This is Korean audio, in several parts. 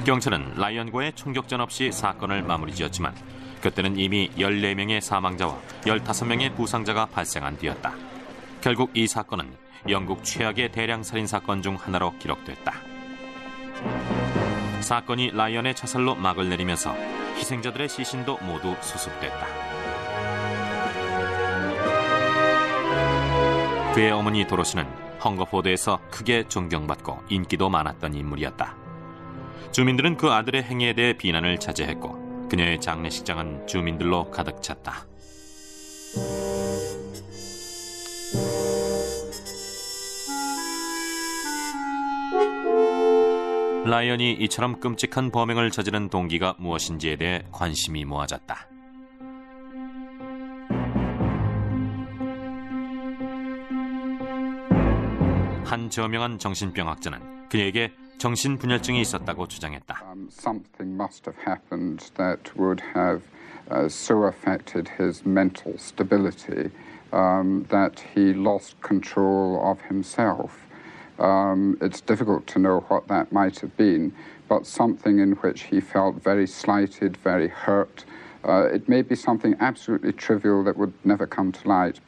경찰은 라이언과의 총격전 없이 사건을 마무리 지었지만 그때는 이미 14명의 사망자와 15명의 부상자가 발생한 뒤였다. 결국 이 사건은 영국 최악의 대량 살인 사건 중 하나로 기록됐다. 사건이 라이언의 자살로 막을 내리면서 희생자들의 시신도 모두 수습됐다. 그의 어머니 도로시는 헝거포드에서 크게 존경받고 인기도 많았던 인물이었다. 주민들은 그 아들의 행위에 대해 비난을 자제했고 그녀의 장례식장은 주민들로 가득 찼다. 라이언이 이처럼 끔찍한 범행을 저지른 동기가 무엇인지에 대해 관심이 모아졌다. 한 저명한 정신병학자는 그에게 정신분열증이 있었다고 주장했다. Something must have happened that would have so affected his mental stability that he lost control of himself. It's difficult to know what that might have been, but something in which he felt very slighted, very hurt. It may be something absolutely trivial that would never come to light.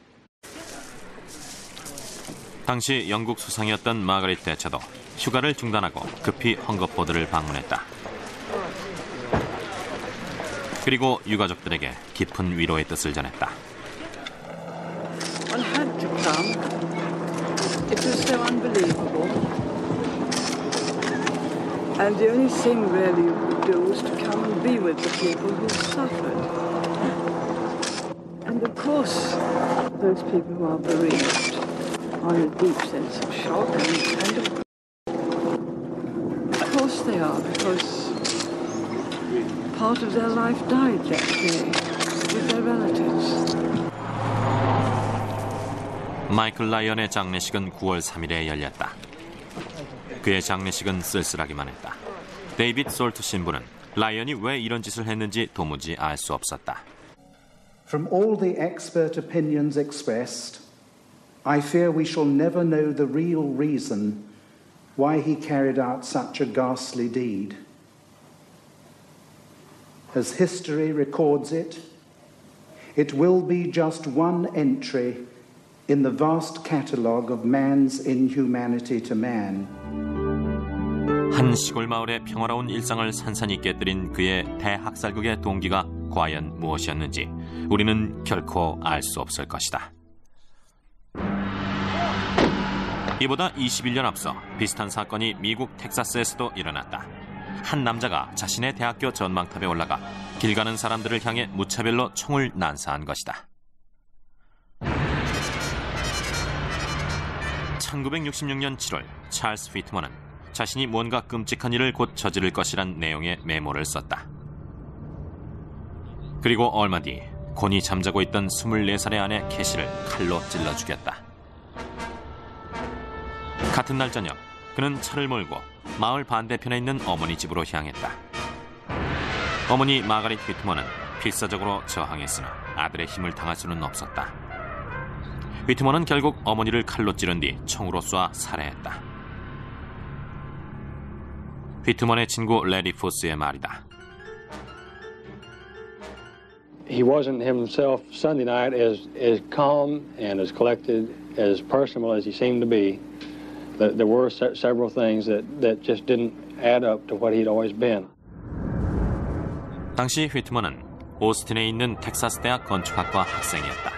당시 영국 수상이었던 마거릿 대처도 휴가를 중단하고 급히 헝거포드를 방문했다. 그리고 유가족들에게 깊은 위로의 뜻을 전했다. I had to come. It was so unbelievable. And the only thing really you could do was to come and be with the people who suffered. And of course, those people who are bereaved are in a deep sense of shock, and of course they are, because part of their life died that day with their relatives. 마이클 라이언의 장례식은 9월 3일에 열렸다. 그의 장례식은 쓸쓸하기만 했다. 데이빗 솔트 신부는 라이언이 왜 이런 짓을 했는지 도무지 알 수 없었다. From all the expert opinions expressed, I fear we shall never know the real reason why he carried out such a ghastly deed. As history records it, it will be just one entry in the vast catalogue of man's inhumanity to man. 한 시골 마을의 평화로운 일상을 산산이 깨뜨린 그의 대학살극의 동기가 과연 무엇이었는지 우리는 결코 알 수 없을 것이다. 이보다 21년 앞서 비슷한 사건이 미국 텍사스에서도 일어났다. 한 남자가 자신의 대학교 전망탑에 올라가 길 가는 사람들을 향해 무차별로 총을 난사한 것이다. 1966년 7월 찰스 휘트먼은 자신이 뭔가 끔찍한 일을 곧 저지를 것이란 내용의 메모를 썼다. 그리고 얼마 뒤 곤히 잠자고 있던 24살의 아내 캐시를 칼로 찔러 죽였다. 같은 날 저녁 그는 차를 몰고 마을 반대편에 있는 어머니 집으로 향했다. 어머니 마가릿 휘트먼은 필사적으로 저항했으나 아들의 힘을 당할 수는 없었다. 휘트먼은 결국 어머니를 칼로 찌른 뒤 총으로 쏴 살해했다. 휘트먼의 친구 레리 포스의 말이다. He wasn't himself Sunday night as calm and as collected, as personable as he seemed to be. There were several things that just didn't add up to what he'd always been. 당시 휘트먼은 오스틴에 있는 텍사스 대학 건축학과 학생이었다.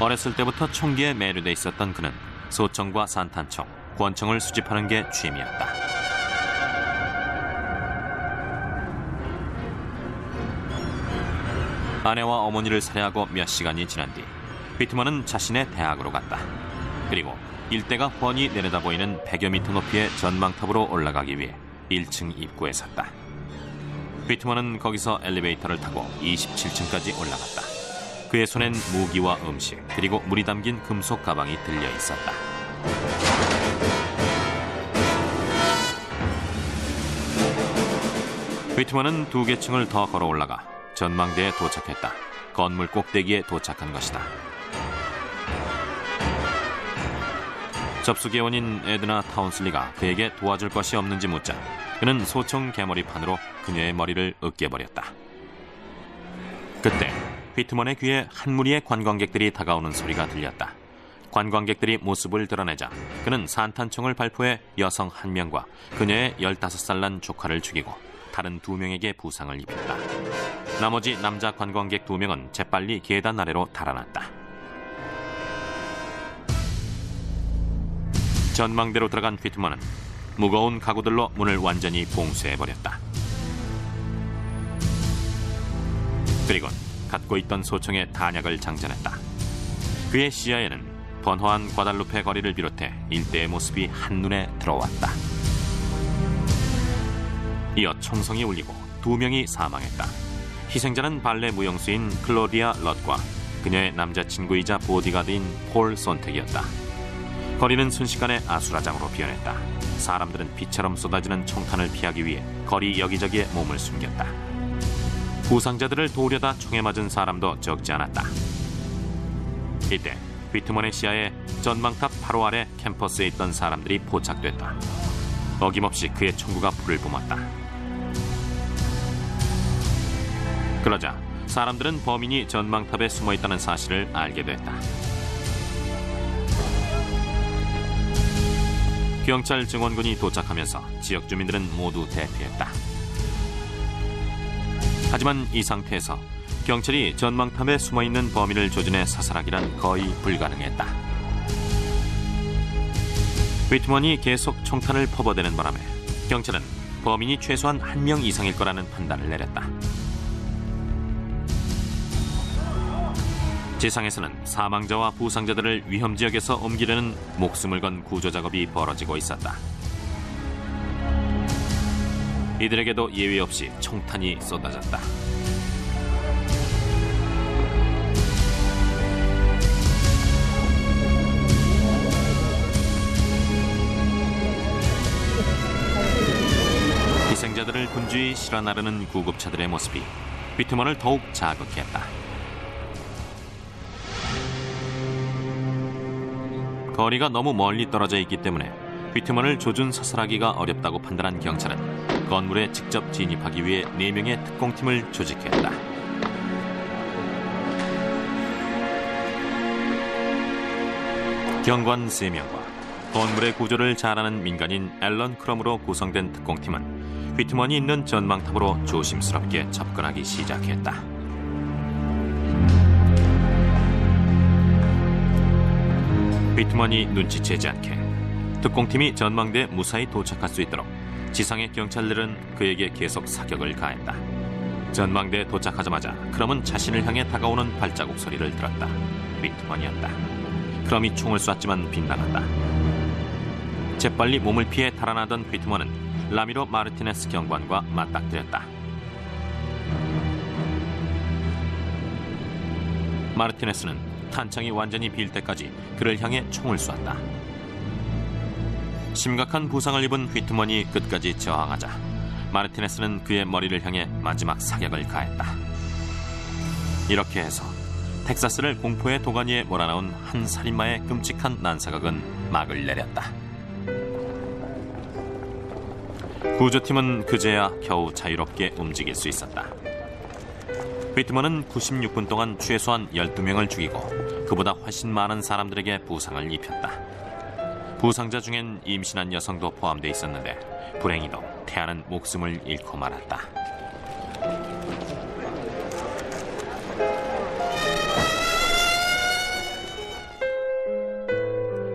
어렸을 때부터 총기에 매료돼 있었던 그는 소총과 산탄총, 권총을 수집하는 게 취미였다. 아내와 어머니를 살해하고 몇 시간이 지난 뒤 휘트먼은 자신의 대학으로 갔다. 그리고 일대가 훤히 내려다 보이는 100여 미터 높이의 전망탑으로 올라가기 위해 1층 입구에 섰다. 휘트먼은 거기서 엘리베이터를 타고 27층까지 올라갔다. 그의 손엔 무기와 음식 그리고 물이 담긴 금속 가방이 들려 있었다. 휘트먼은 2개 층을 더 걸어 올라가 전망대에 도착했다. 건물 꼭대기에 도착한 것이다. 접수개원인 에드나 타운슬리가 그에게 도와줄 것이 없는지 묻자 그는 소총 개머리판으로 그녀의 머리를 으깨버렸다. 그때 휘트먼의 귀에 한 무리의 관광객들이 다가오는 소리가 들렸다. 관광객들이 모습을 드러내자 그는 산탄총을 발포해 여성 1명과 그녀의 15살 난 조카를 죽이고 다른 2명에게 부상을 입혔다. 나머지 남자 관광객 2명은 재빨리 계단 아래로 달아났다. 전망대로 들어간 휘트먼은 무거운 가구들로 문을 완전히 봉쇄해버렸다. 그리고 갖고 있던 소총에 탄약을 장전했다. 그의 시야에는 번화한 과달루페 거리를 비롯해 일대의 모습이 한눈에 들어왔다. 이어 총성이 울리고 2명이 사망했다. 희생자는 발레 무용수인 클로디아 럿과 그녀의 남자친구이자 보디가드인 폴 손택이었다. 거리는 순식간에 아수라장으로 변했다. 사람들은 비처럼 쏟아지는 총탄을 피하기 위해 거리 여기저기에 몸을 숨겼다. 부상자들을 도우려다 총에 맞은 사람도 적지 않았다. 이때 휘트먼의 시야에 전망탑 바로 아래 캠퍼스에 있던 사람들이 포착됐다. 어김없이 그의 총구가 불을 뿜었다. 그러자 사람들은 범인이 전망탑에 숨어있다는 사실을 알게 됐다. 경찰 증원군이 도착하면서 지역 주민들은 모두 대피했다. 하지만 이 상태에서 경찰이 전망탑에 숨어있는 범인을 조준해 사살하기란 거의 불가능했다. 휘트먼이 계속 총탄을 퍼부어대는 바람에 경찰은 범인이 최소한 1명 이상일 거라는 판단을 내렸다. 지상에서는 사망자와 부상자들을 위험지역에서 옮기려는 목숨을 건 구조작업이 벌어지고 있었다. 이들에게도 예외 없이 총탄이 쏟아졌다. 희생자들을 분주히 실어 나르는 구급차들의 모습이 휘트먼을 더욱 자극했다. 거리가 너무 멀리 떨어져 있기 때문에 휘트먼을 조준 사살하기가 어렵다고 판단한 경찰은 건물에 직접 진입하기 위해 4명의 특공팀을 조직했다. 경관 3명과 건물의 구조를 잘 아는 민간인 앨런 크럼으로 구성된 특공팀은 휘트먼이 있는 전망탑으로 조심스럽게 접근하기 시작했다. 휘트먼이 눈치채지 않게 특공팀이 전망대에 무사히 도착할 수 있도록 지상의 경찰들은 그에게 계속 사격을 가했다. 전망대에 도착하자마자 크럼은 자신을 향해 다가오는 발자국 소리를 들었다. 휘트먼이었다. 크럼이 총을 쐈지만 빗나갔다. 재빨리 몸을 피해 달아나던 휘트먼은 라미로 마르티네스 경관과 맞닥뜨렸다. 마르티네스는 탄창이 완전히 빌 때까지 그를 향해 총을 쐈다. 심각한 부상을 입은 휘트먼이 끝까지 저항하자 마르티네스는 그의 머리를 향해 마지막 사격을 가했다. 이렇게 해서 텍사스를 공포의 도가니에 몰아넣은 한 살인마의 끔찍한 난사극은 막을 내렸다. 구조팀은 그제야 겨우 자유롭게 움직일 수 있었다. 휘트먼은 96분 동안 최소한 12명을 죽이고 그보다 훨씬 많은 사람들에게 부상을 입혔다. 부상자 중엔 임신한 여성도 포함되어 있었는데 불행히도 태아는 목숨을 잃고 말았다.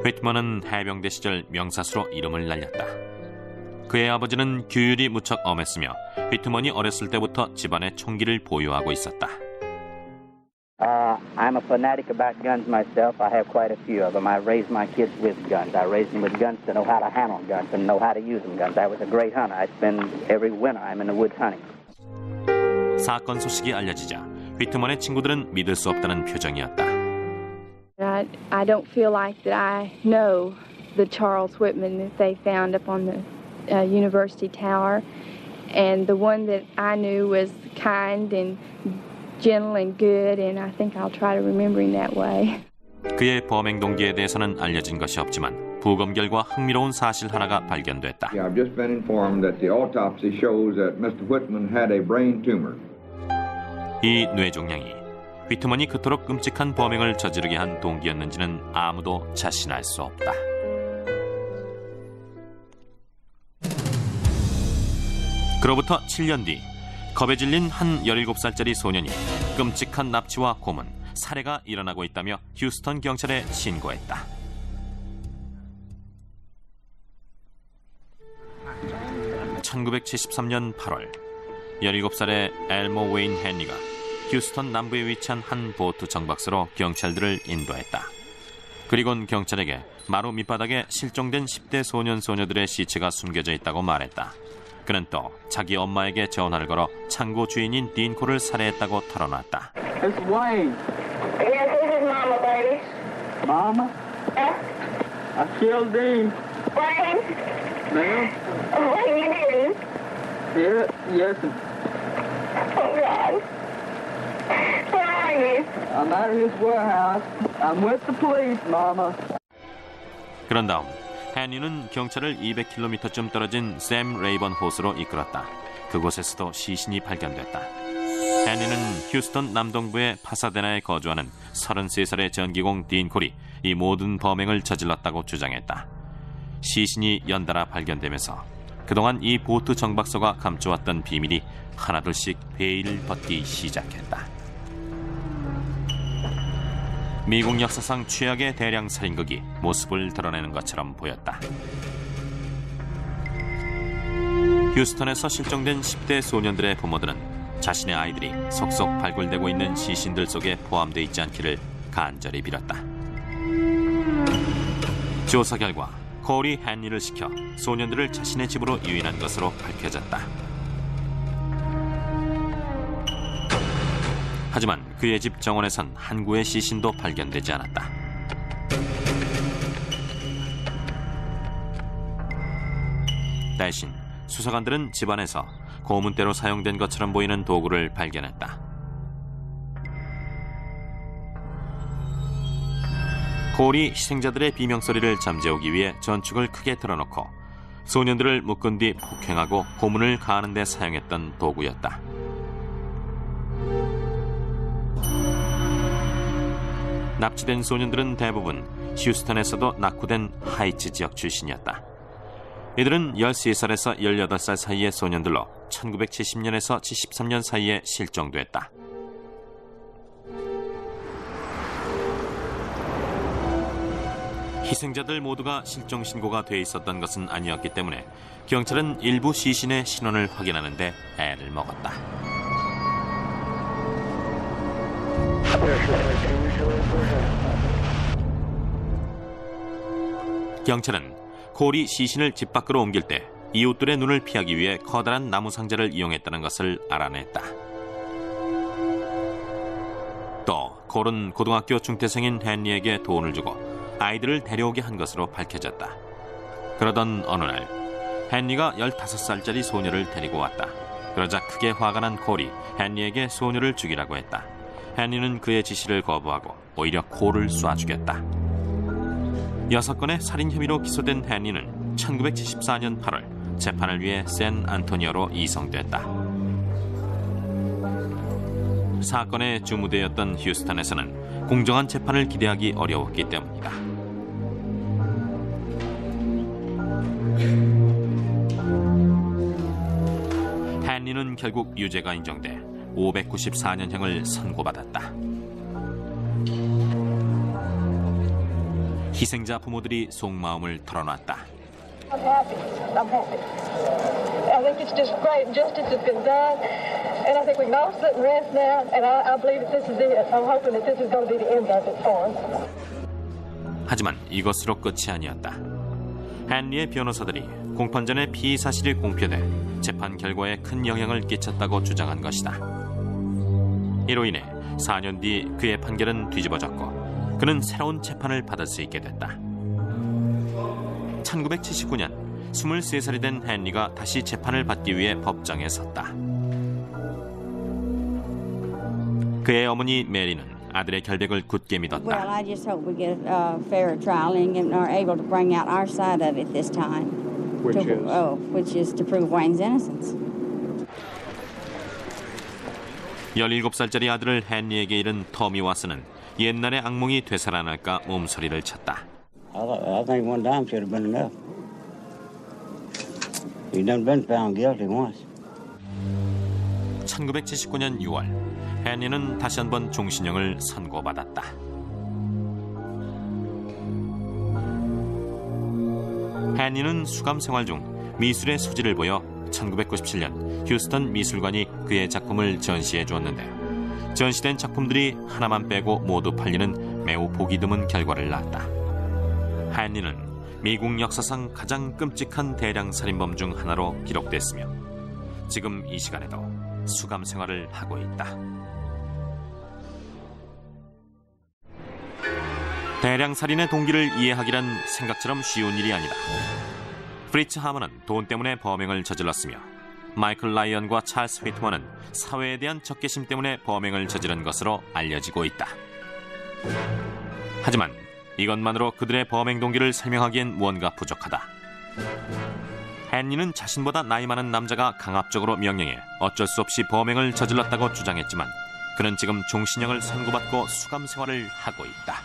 휘트먼은 해병대 시절 명사수로 이름을 날렸다. 그의 아버지는 규율이 무척 엄했으며 휘트먼이 어렸을 때부터 집안에 총기를 보유하고 있었다. I'm a fanatic about guns myself. I have quite a few of them. I raised my kids with guns. I raised them with guns to know how to handle guns and know how to use them guns. I was a great hunter. I spend every winter I'm in the woods hunting. 사건 소식이 알려지자 휘트먼의 친구들은 믿을 수 없다는 표정이었다. I don't feel like that I know the Charles Whitman that they found up on the University Tower, and the one that I knew was kind and gentle and good, and I think I'll try to remember him that way. 그의 범행 동기에 대해서는 알려진 것이 없지만 부검 결과 흥미로운 사실 하나가 발견됐다. I've just been informed that the autopsy shows that Mr. Whitman had a brain tumor. 이 뇌종양이 휘트먼이 그토록 끔찍한 범행을 저지르게 한 동기였는지는 아무도 자신할 수 없다. 그로부터 7년 뒤 겁에 질린 한 17살짜리 소년이 끔찍한 납치와 고문, 살해가 일어나고 있다며 휴스턴 경찰에 신고했다. (1973년 8월) 17살의 엘모 웨인 헨리가 휴스턴 남부에 위치한 한 보트 정박소로 경찰들을 인도했다. 그리곤 경찰에게 마루 밑바닥에 실종된 10대 소년 소녀들의 시체가 숨겨져 있다고 말했다. 그는 또 자기 엄마에게 전화를 걸어 창고 주인인 딘 콜을 살해했다고 털어놨다. It's Wayne. Yes, this is Mama, baby. Mama? Huh? I killed Dean. Wayne? Ma'am? What are you doing? Yes. Oh, God. Where are you? I'm out of his warehouse. I'm with the police, Mama. 그런 다음 헨리는 경찰을 200km쯤 떨어진 샘 레이번 호수로 이끌었다. 그곳에서도 시신이 발견됐다. 헨리는 휴스턴 남동부의 파사데나에 거주하는 33살의 전기공 딘 콜이 이 모든 범행을 저질렀다고 주장했다. 시신이 연달아 발견되면서 그동안 이 보트 정박소가 감춰왔던 비밀이 하나둘씩 베일을 벗기 시작했다. 미국 역사상 최악의 대량 살인극이 모습을 드러내는 것처럼 보였다. 휴스턴에서 실종된 10대 소년들의 부모들은 자신의 아이들이 속속 발굴되고 있는 시신들 속에 포함되어 있지 않기를 간절히 빌었다. 조사 결과 콜이 헨리를 시켜 소년들을 자신의 집으로 유인한 것으로 밝혀졌다. 하지만 그의 집 정원에선 한 구의 시신도 발견되지 않았다. 대신 수사관들은 집안에서 고문대로 사용된 것처럼 보이는 도구를 발견했다. 콜이 희생자들의 비명소리를 잠재우기 위해 전축을 크게 틀어놓고 소년들을 묶은 뒤 폭행하고 고문을 가하는 데 사용했던 도구였다. 납치된 소년들은 대부분 휴스턴에서도 낙후된 하이츠 지역 출신이었다. 이들은 13살에서 18살 사이의 소년들로 1970년에서 73년 사이에 실종됐다. 희생자들 모두가 실종 신고가 돼 있었던 것은 아니었기 때문에 경찰은 일부 시신의 신원을 확인하는 데 애를 먹었다. 경찰은 콜이 시신을 집 밖으로 옮길 때 이웃들의 눈을 피하기 위해 커다란 나무 상자를 이용했다는 것을 알아냈다. 또 콜은 고등학교 중퇴생인 헨리에게 돈을 주고 아이들을 데려오게 한 것으로 밝혀졌다. 그러던 어느 날 헨리가 15살짜리 소녀를 데리고 왔다. 그러자 크게 화가 난 콜이 헨리에게 소녀를 죽이라고 했다. 헨리는 그의 지시를 거부하고 오히려 콜을 쏴 죽였다. 6건의 살인 혐의로 기소된 헨리는 1974년 8월 재판을 위해 샌 안토니오로 이송됐다. 사건의 주무대였던 휴스턴에서는 공정한 재판을 기대하기 어려웠기 때문이다. 헨리는 결국 유죄가 인정돼 594년형을 선고받았다. 희생자 부모들이 속마음을 털어놨다. I'm happy. I think it's just great justice has been done, and I think we can all sit and rest now. And I believe that this is it. I'm hoping that this is going to be the end of it for us. 하지만 이것으로 끝이 아니었다. 헨리의 변호사들이 공판 전에 피의 사실이 공표돼 재판 결과에 큰 영향을 끼쳤다고 주장한 것이다. 이로 인해 4년 뒤 그의 판결은 뒤집어졌고 그는 새로운 재판을 받을 수 있게 됐다. 1979년 23살이 된 헨리가 다시 재판을 받기 위해 법정에 섰다. 그의 어머니 메리는 아들의 결백을 굳게 믿었다. Well, I just hope we get a fair trialing and are able to bring out our side of it this time. Which is to prove Wayne's innocence. 17살짜리 아들을 헨리에게 잃은 터미 왓슨은 옛날의 악몽이 되살아날까 몸서리를 쳤다. I think one time should have been enough. He done been found guilty once. 1979년 6월, 헨리는 다시 한번 종신형을 선고받았다. 헨리는 수감 생활 중 미술의 소질을 보여 1997년 휴스턴 미술관이 그의 작품을 전시해 주었는데 전시된 작품들이 하나만 빼고 모두 팔리는 매우 보기 드문 결과를 낳았다. 헨리는 미국 역사상 가장 끔찍한 대량 살인범 중 하나로 기록됐으며 지금 이 시간에도 수감 생활을 하고 있다. 대량 살인의 동기를 이해하기란 생각처럼 쉬운 일이 아니다. 프리츠 하먼은 돈 때문에 범행을 저질렀으며 마이클 라이언과 찰스 휘트먼은 사회에 대한 적개심 때문에 범행을 저지른 것으로 알려지고 있다. 하지만 이것만으로 그들의 범행 동기를 설명하기엔 무언가 부족하다. 헨리는 자신보다 나이 많은 남자가 강압적으로 명령해 어쩔 수 없이 범행을 저질렀다고 주장했지만 그는 지금 종신형을 선고받고 수감 생활을 하고 있다.